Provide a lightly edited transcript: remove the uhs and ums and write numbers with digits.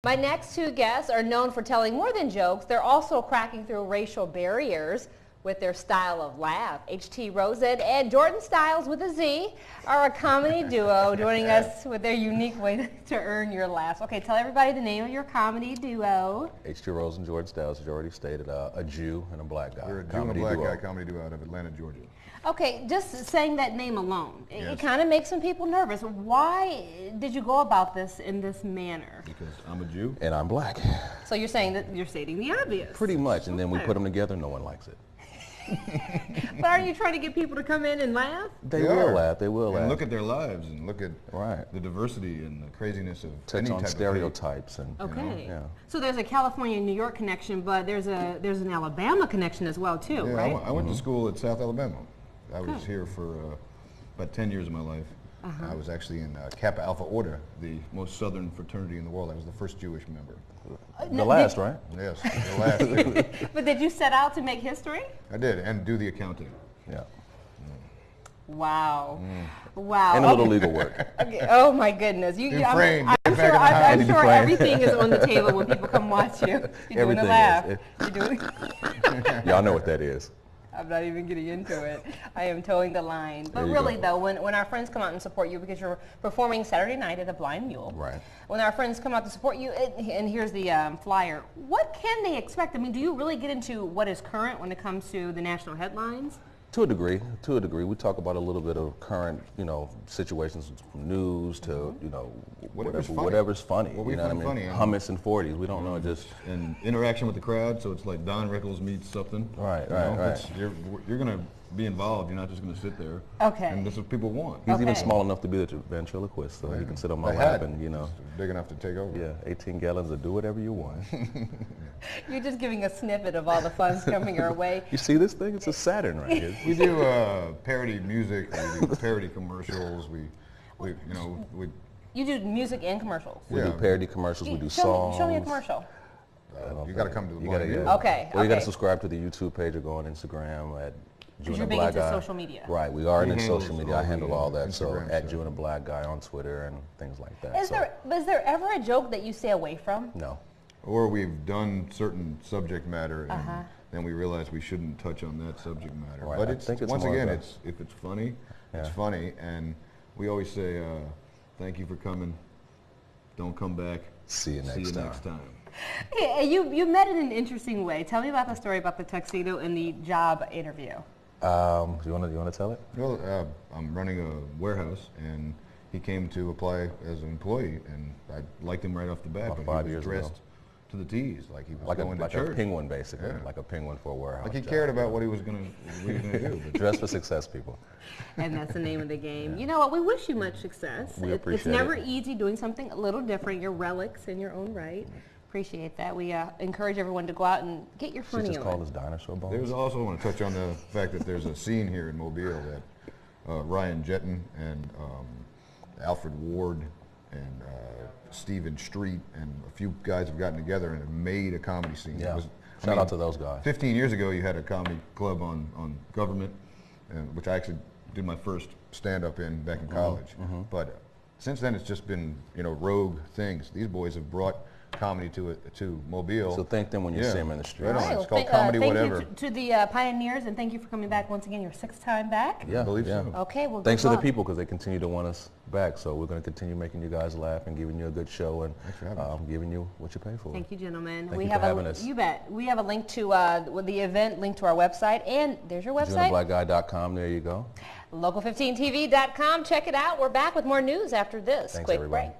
My next two guests are known for telling more than jokes. They're also cracking through racial barriers with their style of laugh. Rosen and Jordan Stylez with a Z are a comedy duo joining us with their unique way to earn your laughs. Okay, tell everybody the name of your comedy duo. Rosen and Jordan Stylez, as you already stated, a Jew and a black guy. We're a Jew and a black guy comedy duo out of Atlanta, Georgia. Okay, just saying that name alone, Yes. it kind of makes some people nervous. Why did you go about this in this manner? Because I'm a Jew. And I'm black. So you're saying that you're stating the obvious. Pretty much, and then we put them together, no one likes it. But aren't you trying to get people to come in and laugh? They will laugh, they will laugh. And look at their lives and look at Right. the diversity and the craziness of Touch any on type stereotypes and Okay. yeah. So there's a California and New York connection, but there's an Alabama connection as well too, of. Yeah, right? I went to school at South Alabama. I was here for about 10 years of my life. I was actually in Kappa Alpha Order, the most southern fraternity in the world. I was the first Jewish member. The last, right? Yes, the last. Too. But did you set out to make history? I did, and do the accounting. Yeah. Wow. Wow. And a little legal work. Okay. Oh my goodness. I'm sure everything is on the table when people come watch you. You're doing a laugh. You're doing Y'all know what that is. I'm not even getting into it. I am towing the line. But really, though, when our friends come out and support you, because you're performing Saturday night at the Blind Mule. Right. When our friends come out to support you, and here's the flyer, what can they expect? I mean, do you really get into what is current when it comes to the national headlines? To a degree. We talk about a little bit of current, situations from news to, whatever's funny. What we you know find what I mean? funny. Hummus and 40s. We don't know, just And interaction with the crowd, so it's like Don Rickles meets something. Right. You're going to be involved. You're not just going to sit there. Okay. And this is what people want. He's even Okay. small enough to be the ventriloquist, so he can sit on my The lap hat and, is big enough to take over. yeah, 18 gallons of do whatever you want. You're just giving a snippet of all the funds coming your way. You see this thing? It's a Saturn right here. We do parody music. We do parody commercials. You do music and commercials. We do parody commercials. We do show songs. Show me a commercial. You got to come to the You Blind gotta, Mule. yeah. Okay. Well, you got to okay. subscribe to the YouTube page or go on Instagram at Jew Because and you're a big Black into Guy. social media. Right, we are He into social handles media. all I handle the, all that. So Instagram at stuff. Jew and a Black Guy on Twitter and things like that. Is there ever a joke that you stay away from? No. Or we've done certain subject matter and then we realize we shouldn't touch on that subject matter. Right, But I it's think it's once more again, of a- if it's funny, it's Yeah. funny. And we always say, thank you for coming. Don't come back. See you next time. Hey, you met in an interesting way. Tell me about the story about the tuxedo and the job interview. You want to tell it? Well, I'm running a warehouse, and he came to apply as an employee, and I liked him right off the bat. About but 5 he years was ago. dressed to the T's, like he was Like going to a church. penguin, basically. Yeah. Like a penguin for a warehouse. Like he job. cared about what he was going to do. But Dress for success, people. And that's the name of the game. You know what? We wish you much success. We It's appreciate never it. easy doing something a little different. You're relics in your own right. Appreciate that. We encourage everyone to go out and get your She funny just on. called us dinosaur bones. there's also, I want to touch on the fact that there's a scene here in Mobile that Ryan Jetton and Alfred Ward and Stephen Street and a few guys have gotten together and have made a comedy scene. Yeah. It was- Shout out to those guys. 15 years ago, you had a comedy club on Government, which I actually did my first stand-up in back in college. But since then, it's just been rogue things. These boys have brought comedy to Mobile. So thank them when you see them in the street. Right on. All right, It's called well, Comedy thank Whatever. you to the pioneers, and thank you for coming back once again. Your sixth time back. Yeah, I believe yeah. so. Okay, well, Thanks good to the luck. people because they continue to want us back. So we're going to continue making you guys laugh and giving you a good show and Thanks for having us. giving you what you pay for. Thank you, gentlemen. Thank you for having us. You bet. We have a link to the event, link to our website, and there's your website. JewandABlackGuy.com. There you go. Local15tv.com. Check it out. We're back with more news after this Thanks, quick everybody. break.